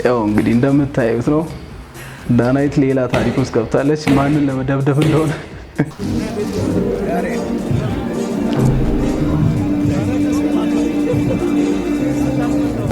ያው እንግዲህ እንደምታዩት ነው ዳናይት ሌላ ታሪክ ውስጥ ገብታለች ማንን ለመደብደብ እንደሆነ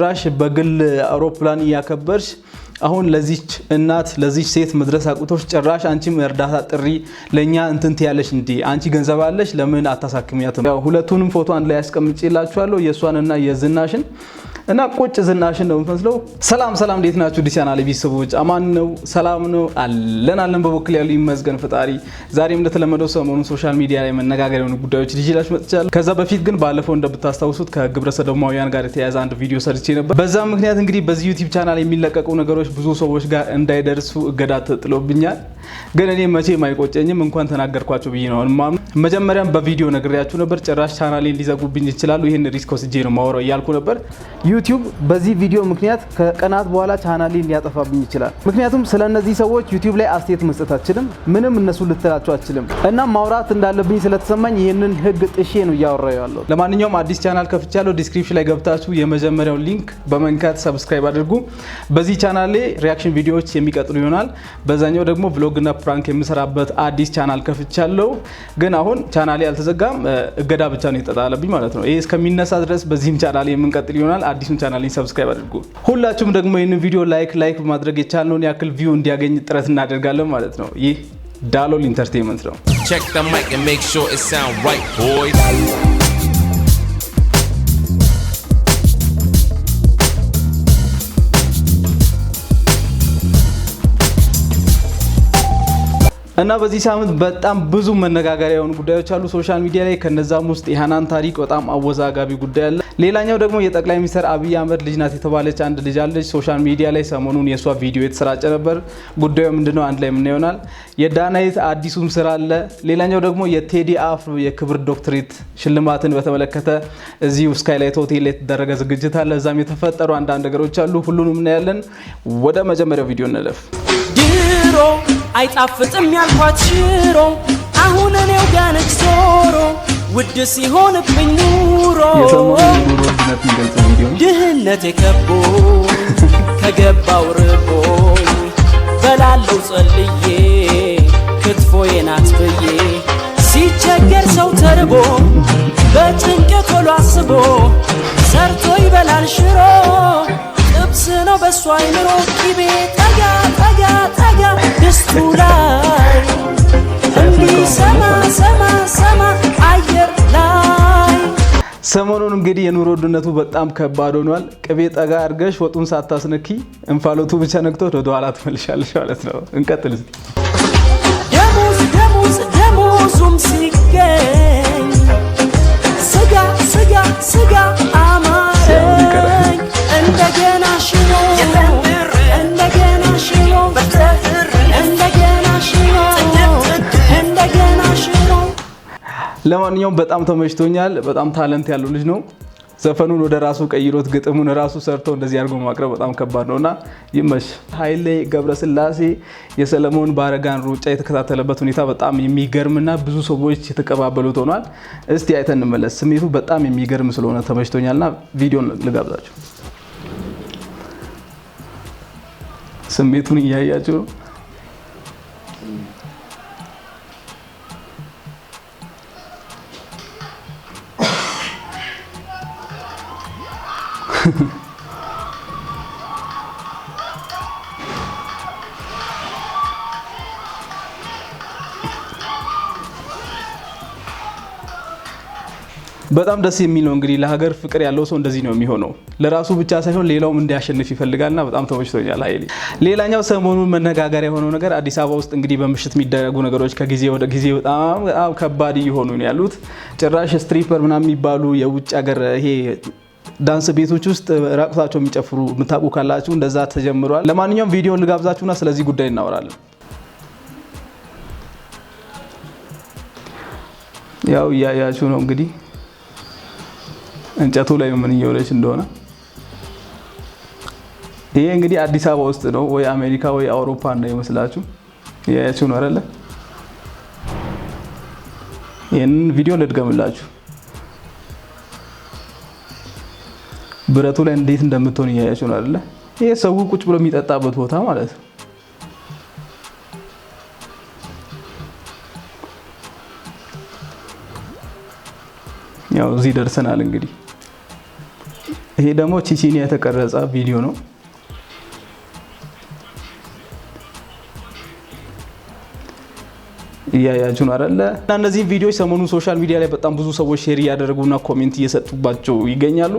ራሽ በግል አውሮፕላን ያከበርሽ አሁን ለዚች እናት ለዚች ሴት መድረስ አቁቶሽ ጭራሽ አንቺም እርዳታ ጥሪ ለኛ እንትን ትያለሽ እንዴ አንቺ ገንዘብ አለሽ ለምን አታሳክሚያትም ያው ሁለቱንም ፎቶ አንድ ላይ ያስቀምጬላችኋለሁ የሷንና የዝናሽን እና ቁጭ ዝናሽን ነው የምትመስለው ሰላም እንዴት ናችሁ ዲቻናል ቤተሰቦች አማን ነው ሰላም ነው አለን በበኩል ያሉ ይመስገን ፈጣሪ ዛሬም እንደተለመደው ሰሞኑን ሶሻል ሚዲያ ላይ መነጋገር የሆኑ ጉዳዮች ዲጂታል መጥቻለሁ ከዛ በፊት ግን ባለፈው እንደምታስታውሱት ከግብረ ሰዶማውያን ጋር የተያያዘ አንድ ቪዲዮ ሰርቼ ነበር በዛ ምክንያት እንግዲህ በዚህ ዩቲዩብ ቻናል የሚለቀቁ ነገሮች ብዙ ሰዎች ጋር እንዳይደርሱ እገዳ ተጥሎብኛል ግን እኔ መቼም አይቆጨኝም እንኳን ተናገርኳቸው ብዬ ነው መጀመሪያም በቪዲዮ ነግሬያችሁ ነበር ጭራሽ ቻናሌን ሊዘጉብኝ ይችላሉ ይሄን ሪስክ ወስጄ ነው ማወራው ያልኩ ነበር ዩቲዩብ በዚህ ቪዲዮ ምክንያት ከቀናት በኋላ ቻናሌን ሊያጠፋብኝ ይችላል ምክንያቱም ስለነዚህ ሰዎች ዩቲዩብ ላይ አስተያየት መስጠት አልችልም ምንም እነሱ ልትላቸው አልችልም እና ማውራት እንዳለብኝ ስለተሰማኝ ይሄንን ህግ ጥሼ ነው ያወራው ያለው ለማንኛውም አዲስ ቻናል ከፍቻለሁ ዲስክሪፕሽን ላይ ገብታችሁ የመጀመሪያው ሊንክ በመንካት ሰብስክራይብ አድርጉ በዚህ ቻናል ላይ ሪአክሽን ቪዲዮዎች የሚቀጥሉ ይሆናል በዛኛው ደግሞ ቭሎግ እና ፕራንክ የምሰራበት አዲስ ቻናል ከፍቻለሁ ግን አሁን ቻናሌ አልተዘጋም እገዳ ብቻ ነው የተጣለብኝ ማለት ነው ይሄ እስከሚነሳ ድረስ በዚህም ቻናሌ የምንቀጥል ይሆናል አዲሱን ቻናሌን ሰብስክራይብ አድርጉ ሁላችሁም ደግሞ ይሄንን ቪዲዮ ላይክ በማድረግ የቻልነውን ያክል ቪው እንዲያገኝ ጥረት እናደርጋለን ማለት ነው ይህ ዳሎል ኢንተርቴይንመንት ነው Check the mic and make sure it sound right boys እና በዚህ ሳምንት በጣም ብዙ መነጋገሪያ የሆኑ ጉዳዮች አሉ ሶሻል ሚዲያ ላይ ከነዛም ውስጥ የሃናን ታሪክ በጣም አወዛጋቢ ጉዳይ አለ ሌላኛው ደግሞ የጠቅላይ ሚኒስትር አብይ አህመድ ልጅ ናት የተባለች አንድ ልጅ አለች ሶሻል ሚዲያ ላይ ሰሞኑን የሷ ቪዲዮ የተሰራጨ ነበር ጉዳዩ ምንድነው አንድ ላይ ምን ይሆናል የዳናይት አዲሱም ስራ አለ ሌላኛው ደግሞ የቴዲ አፍሮ የክብር ዶክትሬት ሽልማትን በተመለከተ እዚሁ ስካይላይት ሆቴል ላይ የተደረገ ዝግጅት አለ እዛም የተፈጠሩ አንዳንድ ነገሮች አሉ ሁሉንም እናያለን ወደ መጀመሪያው ቪዲዮ እንለፍ ድሮ አይጣፍጥም ያልኳት ሽሮ አሁን እኔው ጋር ነክሶሮ ውድ ሲሆንብኝ ኑሮ ድህነት የከቦ ከገባው ርቦኝ በላለው ጸልዬ ክትፎዬ ናት ብዬ ሲቸገር ሰው ተርቦ በጭንቀት ቶሎ አስቦ ሰርቶ ይበላል ሽሮ ጥብስ ነው በሷ አይምሮ ቂቤ ጠጋ ደስቱ ላይ እንዲሰማ ሰማ አየር ላይ ሰሞኑን እንግዲህ የኑሮ ውድነቱ በጣም ከባድ ሆኗል ቅቤ ጠጋ አድርገሽ ወጡን ሳታስነኪ እንፋሎቱ ብቻ ነክቶት ወደ ኋላ ትመልሻለሽ ማለት ነው እንቀጥል እስቲ ደሞዙም ሲገኝ ስጋ አማረኝ እንደገና ሽሮ ለማንኛውም በጣም ተመችቶኛል በጣም ታለንት ያለው ልጅ ነው ዘፈኑን ወደ ራሱ ቀይሮት ግጥሙን ራሱ ሰርቶ እንደዚህ አድርጎ ማቅረብ በጣም ከባድ ነውና ይመሽ ኃይሌ ገብረስላሴ የሰለሞን ባረጋን ሩጫ የተከታተለበት ሁኔታ በጣም የሚገርምና ብዙ ሰዎች የተቀባበሉት ሆኗል እስቲ አይተን እንመለስ ስሜቱ በጣም የሚገርም ስለሆነ ተመችቶኛልና ቪዲዮን ልጋብዛችሁ ስሜቱን እያያችሁ ነው በጣም ደስ የሚል ነው እንግዲህ ለሀገር ፍቅር ያለው ሰው እንደዚህ ነው የሚሆነው ለራሱ ብቻ ሳይሆን ሌላውም እንዲያሸንፍ ይፈልጋልና በጣም ተመችቶኛል ኃይሌ ሌላኛው ሰሞኑን መነጋገሪያ የሆነው ነገር አዲስ አበባ ውስጥ እንግዲህ በምሽት የሚደረጉ ነገሮች ከጊዜ ወደ ጊዜ በጣም ከባድ እየሆኑ ነው ያሉት ጭራሽ ስትሪፐር ምናምን የሚባሉ የውጭ ሀገር ይሄ ዳንስ ቤቶች ውስጥ ራቁታቸው የሚጨፍሩ ምታቁ ካላችሁ እንደዛ ተጀምሯል ለማንኛውም ቪዲዮን ልጋብዛችሁና ስለዚህ ጉዳይ እናወራለን ያው ያያችሁ ነው እንግዲህ እንጨቱ ላይ ምን እየሆነች እንደሆነ ይሄ እንግዲህ አዲስ አበባ ውስጥ ነው ወይ አሜሪካ ወይ አውሮፓ እንዳይመስላችሁ ያያችሁ ነው አይደለ ይሄን ቪዲዮ ልድገምላችሁ ብረቱ ላይ እንዴት እንደምትሆን እያያችሁ ነው አይደለ? ይሄ ሰው ቁጭ ብሎ የሚጠጣበት ቦታ ማለት ነው። ያው እዚህ ደርሰናል እንግዲህ። ይሄ ደግሞ ቺቺኒያ የተቀረጸ ቪዲዮ ነው። እያያችሁ ነው አይደለ? እና እነዚህ ቪዲዮዎች ሰሞኑን ሶሻል ሚዲያ ላይ በጣም ብዙ ሰዎች ሼር እያደረጉና ኮሜንት እየሰጡባቸው ይገኛሉ።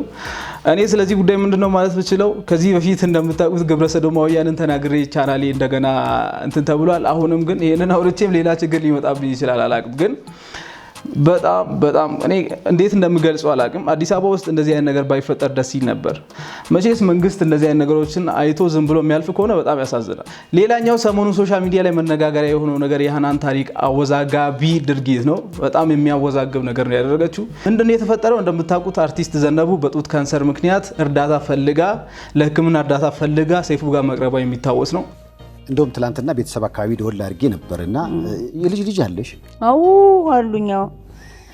እኔ ስለዚህ ጉዳይ ምንድነው ማለት ብችለው ከዚህ በፊት እንደምታውቁት ግብረ ሰዶማውያንን ተናግሬ ቻናሌ እንደገና እንትን ተብሏል። አሁንም ግን ይሄንን አውርቼም ሌላ ችግር ሊመጣብኝ ይችላል አላቅም። ግን በጣም እኔ እንዴት እንደምገልጸው አላቅም። አዲስ አበባ ውስጥ እንደዚህ አይነት ነገር ባይፈጠር ደስ ይል ነበር። መቼስ መንግስት እንደዚህ አይነት ነገሮችን አይቶ ዝም ብሎ የሚያልፍ ከሆነ በጣም ያሳዝናል። ሌላኛው ሰሞኑን ሶሻል ሚዲያ ላይ መነጋገሪያ የሆነው ነገር የሃናን ታሪክ አወዛጋቢ ድርጊት ነው። በጣም የሚያወዛግብ ነገር ነው ያደረገችው። ምንድነው የተፈጠረው? እንደምታውቁት አርቲስት ዘነቡ በጡት ካንሰር ምክንያት እርዳታ ፈልጋ ለሕክምና እርዳታ ፈልጋ ሰይፉ ጋር መቅረቧ የሚታወስ ነው። እንደውም ትላንትና ቤተሰብ አካባቢ ደወል አድርጌ ነበርና የልጅ አለሽ? አዎ አሉኛው።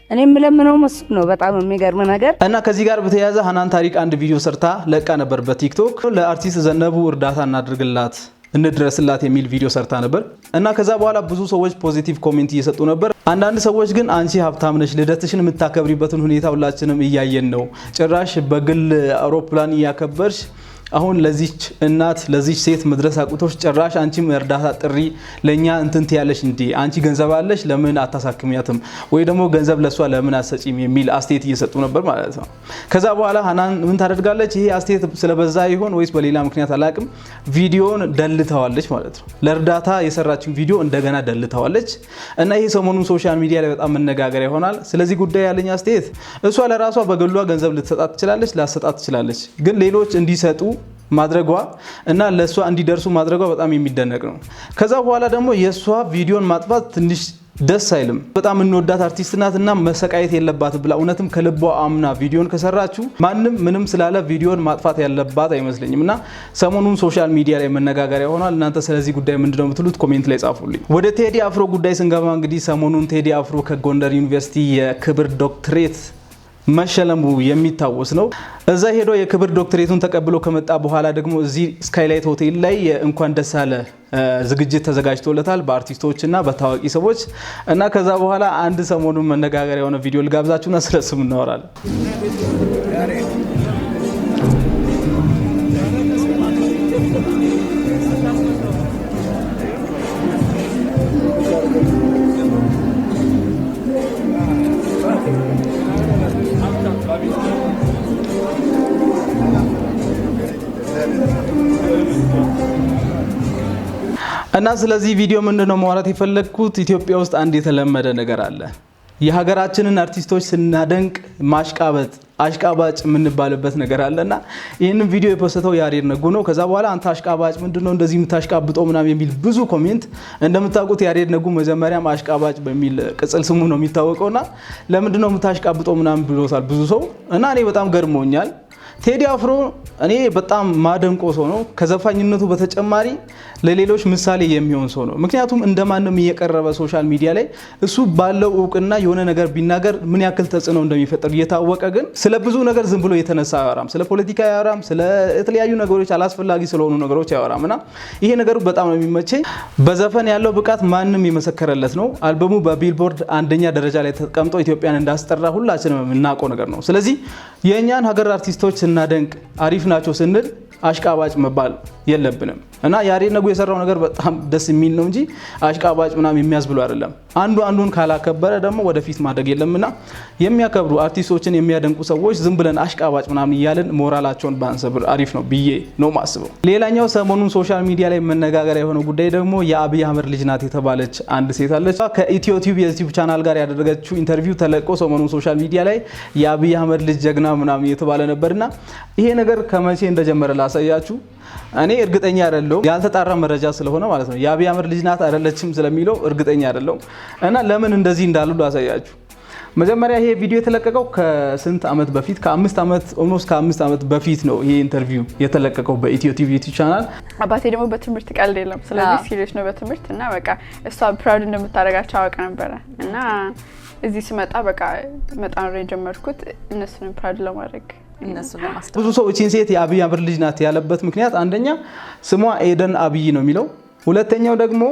እኔ የምለምነው መስሎ ነው። በጣም የሚገርም ነገር እና ከዚህ ጋር በተያያዘ ሃናን ታሪክ አንድ ቪዲዮ ሰርታ ለቃ ነበር በቲክቶክ። ለአርቲስት ዘነቡ እርዳታ እናድርግላት እንድረስላት የሚል ቪዲዮ ሰርታ ነበር እና ከዛ በኋላ ብዙ ሰዎች ፖዚቲቭ ኮሜንት እየሰጡ ነበር። አንዳንድ ሰዎች ግን አንቺ ሀብታም ነሽ፣ ልደትሽን የምታከብሪበትን ሁኔታ ሁላችንም እያየን ነው፣ ጭራሽ በግል አውሮፕላን እያከበርሽ አሁን ለዚች እናት ለዚች ሴት መድረስ አቁቶሽ ጭራሽ አንቺም እርዳታ ጥሪ ለኛ እንትንት ያለሽ እንዴ? አንቺ ገንዘብ አለሽ ለምን አታሳክሚያትም? ወይ ደግሞ ገንዘብ ለሷ ለምን አትሰጪም? የሚል አስተያየት እየሰጡ ነበር ማለት ነው። ከዛ በኋላ ሃናን ምን ታደርጋለች? ይሄ አስተያየት ስለበዛ ይሆን ወይስ በሌላ ምክንያት አላቅም፣ ቪዲዮን ደልተዋለች ማለት ነው። ለእርዳታ የሰራችው ቪዲዮ እንደገና ደልተዋለች እና ይሄ ሰሞኑን ሶሻል ሚዲያ ላይ በጣም መነጋገሪያ ይሆናል። ስለዚህ ጉዳይ ያለኝ አስተያየት እሷ ለራሷ በግሏ ገንዘብ ልትሰጣት ትችላለች፣ ላሰጣት ትችላለች። ግን ሌሎች እንዲሰጡ ማድረጓ እና ለሷ እንዲደርሱ ማድረጓ በጣም የሚደነቅ ነው። ከዛ በኋላ ደግሞ የሷ ቪዲዮን ማጥፋት ትንሽ ደስ አይልም። በጣም እንወዳት አርቲስት ናትና መሰቃየት የለባትም ብላ እውነትም ከልቧ አምና ቪዲዮን ከሰራችሁ ማንም ምንም ስላለ ቪዲዮን ማጥፋት ያለባት አይመስለኝም እና ሰሞኑን ሶሻል ሚዲያ ላይ መነጋገሪያ ሆኗል። እናንተ ስለዚህ ጉዳይ ምንድነው የምትሉት? ኮሜንት ላይ ጻፉልኝ። ወደ ቴዲ አፍሮ ጉዳይ ስንገባ እንግዲህ ሰሞኑን ቴዲ አፍሮ ከጎንደር ዩኒቨርሲቲ የክብር ዶክትሬት መሸለሙ የሚታወስ ነው። እዛ ሄዶ የክብር ዶክትሬቱን ተቀብሎ ከመጣ በኋላ ደግሞ እዚህ ስካይላይት ሆቴል ላይ እንኳን ደስ አለ ዝግጅት ተዘጋጅቶለታል በአርቲስቶችና በታዋቂ ሰዎች እና ከዛ በኋላ አንድ ሰሞኑን መነጋገሪያ የሆነ ቪዲዮ ልጋብዛችሁና ስለሱም እናወራለን። እና ስለዚህ ቪዲዮ ምንድነው ማውራት የፈለግኩት? ኢትዮጵያ ውስጥ አንድ የተለመደ ነገር አለ። የሀገራችንን አርቲስቶች ስናደንቅ ማሽቃበጥ አሽቃባጭ የምንባልበት ነገር አለና ይህንን ቪዲዮ የፖስተው ያሬድ ነጉ ነው። ከዛ በኋላ አንተ አሽቃባጭ ምንድነው እንደዚህ የምታሽቃብጠው ምናምን የሚል ብዙ ኮሜንት። እንደምታውቁት ያሬድ ነጉ መጀመሪያም አሽቃባጭ በሚል ቅጽል ስሙ ነው የሚታወቀውና ለምንድነው የምታሽቃብጠው ምናምን ብሎታል ብዙ ሰው እና እኔ በጣም ገርሞኛል። ቴዲ አፍሮ እኔ በጣም ማደንቆ ሰው ነው። ከዘፋኝነቱ በተጨማሪ ለሌሎች ምሳሌ የሚሆን ሰው ነው። ምክንያቱም እንደማንም እየቀረበ ሶሻል ሚዲያ ላይ እሱ ባለው እውቅና የሆነ ነገር ቢናገር ምን ያክል ተጽዕኖ እንደሚፈጠር እየታወቀ ግን ስለ ብዙ ነገር ዝም ብሎ የተነሳ አያወራም። ስለ ፖለቲካ አያወራም። ስለ የተለያዩ ነገሮች አላስፈላጊ ስለሆኑ ነገሮች አያወራም እና ይሄ ነገሩ በጣም ነው የሚመቸኝ። በዘፈን ያለው ብቃት ማንም የመሰከረለት ነው። አልበሙ በቢልቦርድ አንደኛ ደረጃ ላይ ተቀምጦ ኢትዮጵያን እንዳስጠራ ሁላችንም የምናውቀው ነገር ነው። ስለዚህ የእኛን ሀገር አርቲስቶች ስናደንቅ አሪፍ ናቸው ስንል አሽቃባጭ መባል የለብንም እና ያሬድ ነጉ የሰራው ነገር በጣም ደስ የሚል ነው እንጂ አሽቃባጭ ምናምን የሚያስብሉ አይደለም። አንዱ አንዱን ካላከበረ ደግሞ ወደፊት ማደግ የለምና የሚያከብሩ አርቲስቶችን የሚያደንቁ ሰዎች ዝም ብለን አሽቃባጭ ምናምን እያለን ሞራላቸውን ባንሰብር አሪፍ ነው ብዬ ነው ማስበው። ሌላኛው ሰሞኑን ሶሻል ሚዲያ ላይ መነጋገሪያ የሆነው ጉዳይ ደግሞ የአብይ አህመድ ልጅ ናት የተባለች አንድ ሴት አለች። ከኢትዮ ቲዩብ የዩቲዩብ ቻናል ጋር ያደረገችው ኢንተርቪው ተለቆ ሰሞኑን ሶሻል ሚዲያ ላይ የአብይ አህመድ ልጅ ጀግና ምናምን የተባለ ነበርና ይሄ ነገር ከመቼ እንደጀመረ ላሳያችሁ። እኔ እርግጠኛ አይደለሁም፣ ያልተጣራ መረጃ ስለሆነ ማለት ነው። የአብይ አህመድ ልጅ ናት አይደለችም ስለሚለው እርግጠኛ አይደለሁም እና ለምን እንደዚህ እንዳሉ ላሳያችሁ። መጀመሪያ ይሄ ቪዲዮ የተለቀቀው ከስንት ዓመት በፊት ከ5 ዓመት በፊት ነው ይሄ ኢንተርቪው የተለቀቀው በኢትዮ ቲቪ ዩቲዩብ ቻናል። አባቴ ደግሞ በትምህርት ቀልድ የለም፣ ስለዚህ ሲሪየስ ነው በትምህርት እና በቃ እሷ ፕራውድ እንደምታደርጋቸው አውቅ ነበረ እና እዚህ ስመጣ በቃ መጣ ነው የጀመርኩት እነሱንም ፕራውድ ለማድረግ እነሱን ለማስተዋወቅ ብዙ ሰው እቺን ሴት የአብይ አህመድ ልጅ ናት ያለበት ምክንያት አንደኛ ስሟ ኤደን አብይ ነው የሚለው፣ ሁለተኛው ደግሞ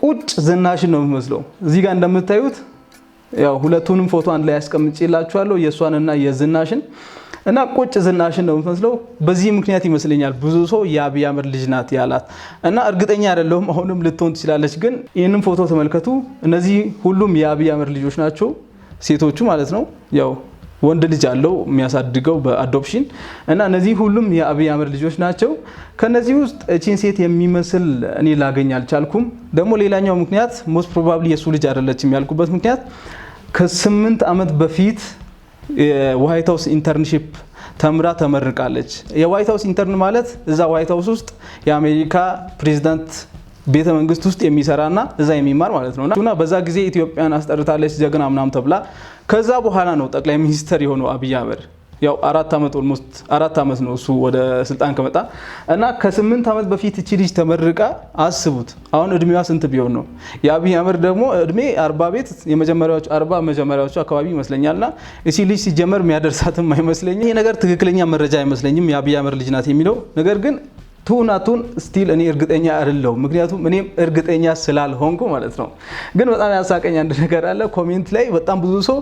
ቁጭ ዝናሽን ነው የሚመስለው። እዚህ ጋር እንደምታዩት ያው ሁለቱንም ፎቶ አንድ ላይ ያስቀምጬላችኋለሁ የሷንና የዝናሽን እና ቁጭ ዝናሽን ነው የሚመስለው። በዚህ ምክንያት ይመስለኛል ብዙ ሰው የአብይ አህመድ ልጅ ናት ያላት እና እርግጠኛ አይደለሁም፣ አሁንም ልትሆን ትችላለች። ግን ይህንን ፎቶ ተመልከቱ። እነዚህ ሁሉም የአብይ አህመድ ልጆች ናቸው፣ ሴቶቹ ማለት ነው። ያው ወንድ ልጅ አለው የሚያሳድገው በአዶፕሽን እና እነዚህ ሁሉም የአብይ አህመድ ልጆች ናቸው። ከነዚህ ውስጥ እቺን ሴት የሚመስል እኔ ላገኝ አልቻልኩም። ደግሞ ሌላኛው ምክንያት ሞስት ፕሮባብሊ የሱ ልጅ አይደለችም ያልኩበት ምክንያት ከ8 ዓመት በፊት የዋይት ሃውስ ኢንተርንሺፕ ተምራ ተመርቃለች። የዋይት ሃውስ ኢንተርን ማለት እዛ ዋይት ሃውስ ውስጥ የአሜሪካ ፕሬዝዳንት ቤተ መንግስት ውስጥ የሚሰራና እዛ የሚማር ማለት ነውና በዛ ጊዜ ኢትዮጵያን አስጠርታለች ጀግና ምናምን ተብላ ከዛ በኋላ ነው ጠቅላይ ሚኒስተር የሆነው አብይ አህመድ። ያው 4 ዓመት ኦልሞስት 4 ዓመት ነው እሱ ወደ ስልጣን ከመጣ እና ከ8 ዓመት በፊት እቺ ልጅ ተመርቃ አስቡት። አሁን እድሜዋ ስንት ቢሆን ነው? የአብይ አህመድ ደግሞ እድሜ 40 ቤት የመጀመሪያዎቹ 40 መጀመሪያዎቹ አካባቢ ይመስለኛልና እቺ ልጅ ሲጀመር የሚያደርሳትም አይመስለኝም። ይሄ ነገር ትክክለኛ መረጃ አይመስለኝም የአብይ አህመድ ልጅ ናት የሚለው ነገር ግን ቱናቱን ስቲል እኔ እርግጠኛ አይደለሁም፣ ምክንያቱም እኔም እርግጠኛ ስላልሆንኩ ማለት ነው። ግን በጣም ያሳቀኝ አንድ ነገር አለ። ኮሜንት ላይ በጣም ብዙ ሰው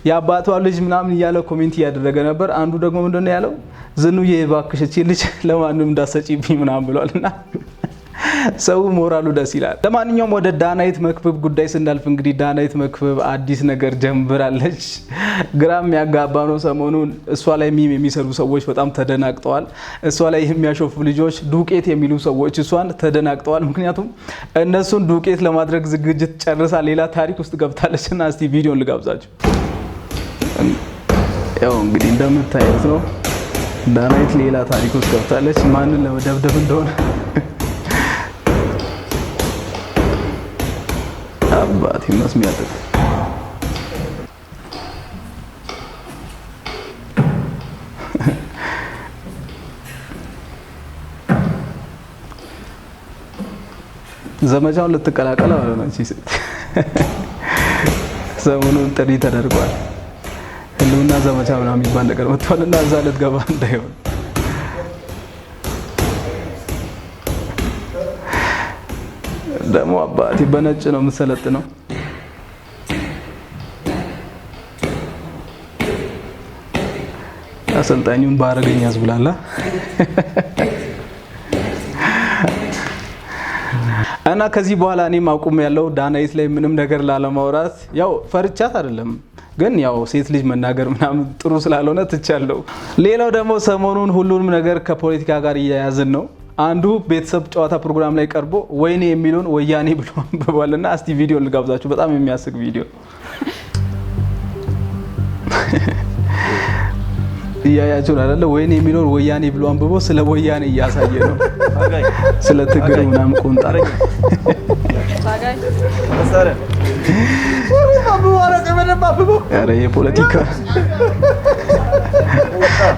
የአባቷ ልጅ ምናምን እያለ ኮሜንት እያደረገ ነበር። አንዱ ደግሞ ምንድነው ያለው? ዝኑዬ እባክሽ እቺ ልጅ ለማንም እንዳሰጪብኝ ምናምን ብሏልና ሰው ሞራሉ ደስ ይላል። ለማንኛውም ወደ ዳናይት መክብብ ጉዳይ ስናልፍ እንግዲህ ዳናይት መክብብ አዲስ ነገር ጀምራለች። ግራም ያጋባ ነው። ሰሞኑን እሷ ላይ ሚም የሚሰሩ ሰዎች በጣም ተደናግጠዋል። እሷ ላይ የሚያሾፉ ልጆች ዱቄት የሚሉ ሰዎች እሷን ተደናግጠዋል። ምክንያቱም እነሱን ዱቄት ለማድረግ ዝግጅት ጨርሳ ሌላ ታሪክ ውስጥ ገብታለች እና እስቲ ቪዲዮን ልጋብዛችሁ። ያው እንግዲህ እንደምታዩት ነው ዳናይት ሌላ ታሪክ ውስጥ ገብታለች። ማንን ለመደብደብ እንደሆነ አባቴ መስሚያት ዘመቻውን ልትቀላቀል ማለት ነው። እቺ ሰሞኑን ጥሪ ተደርጓል። ህልውና ዘመቻ ምናምን የሚባል ነገር ወጥቷልና እዛ ልትገባ እንዳይሆን ደግሞ አባቴ በነጭ ነው የምትሰለጥነው። አሰልጣኙን ባረገኝ ያዝብላላ እና ከዚህ በኋላ እኔም አቁም ያለው ዳናይት ላይ ምንም ነገር ላለማውራት። ያው ፈርቻት አይደለም ግን ያው ሴት ልጅ መናገር ምናምን ጥሩ ስላልሆነ ትቻለው። ሌላው ደግሞ ሰሞኑን ሁሉንም ነገር ከፖለቲካ ጋር እያያዝን ነው። አንዱ ቤተሰብ ጨዋታ ፕሮግራም ላይ ቀርቦ ወይኔ የሚለውን ወያኔ ብሎ አንብቧልና እስቲ ቪዲዮ ልጋብዛችሁ። በጣም የሚያስቅ ቪዲዮ እያያችሁ አይደለ? ወይኔ የሚለውን ወያኔ ብሎ አንብቦ ስለ ወያኔ እያሳየ ነው። ስለ ትግሬ ምናምን ቁንጣ ታጋይ ተሰረ ኧረ የፖለቲካ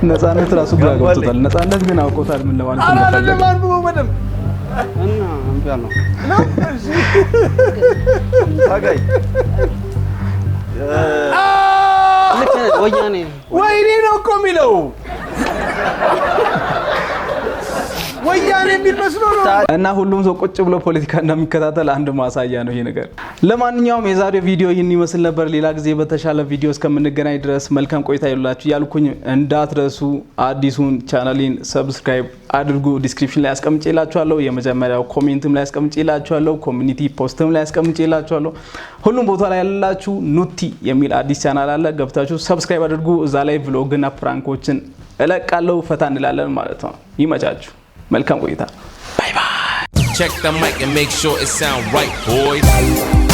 ነፃነት ራሱ ግራ ገብቶታል። ነፃነት ግን አውቆታል ምን ለማለት እንደፈለገ እና አንተ ነው ታጋይ ወያኔ ወይኔ ነው እኮ የሚለው ወያኔ የሚል መስሎ ነው። እና ሁሉም ሰው ቁጭ ብሎ ፖለቲካ እንደሚከታተል አንድ ማሳያ ነው ይሄ ነገር። ለማንኛውም የዛሬው ቪዲዮ ይህን ይመስል ነበር። ሌላ ጊዜ በተሻለ ቪዲዮ እስከምንገናኝ ድረስ መልካም ቆይታ ይሁንላችሁ ያልኩኝ እንዳትረሱ አዲሱን ቻናሌን ሰብስክራይብ አድርጉ። ዲስክሪፕሽን ላይ አስቀምጬላችኋለሁ። የመጀመሪያው ኮሜንትም ላይ አስቀምጬላችኋለሁ። ኮሚኒቲ ፖስትም ላይ አስቀምጬላችኋለሁ። ሁሉም ቦታ ላይ ያላችሁ ኑቲ የሚል አዲስ ቻናል አለ። ገብታችሁ ሰብስክራይብ አድርጉ። እዛ ላይ ቭሎግና ፕራንኮችን እለቃለሁ። ፈታ እንላለን ማለት ነው። ይመቻችሁ። መልካም ቆይታ። ባይ ባይ። Check the mic and make sure it sound right, boys.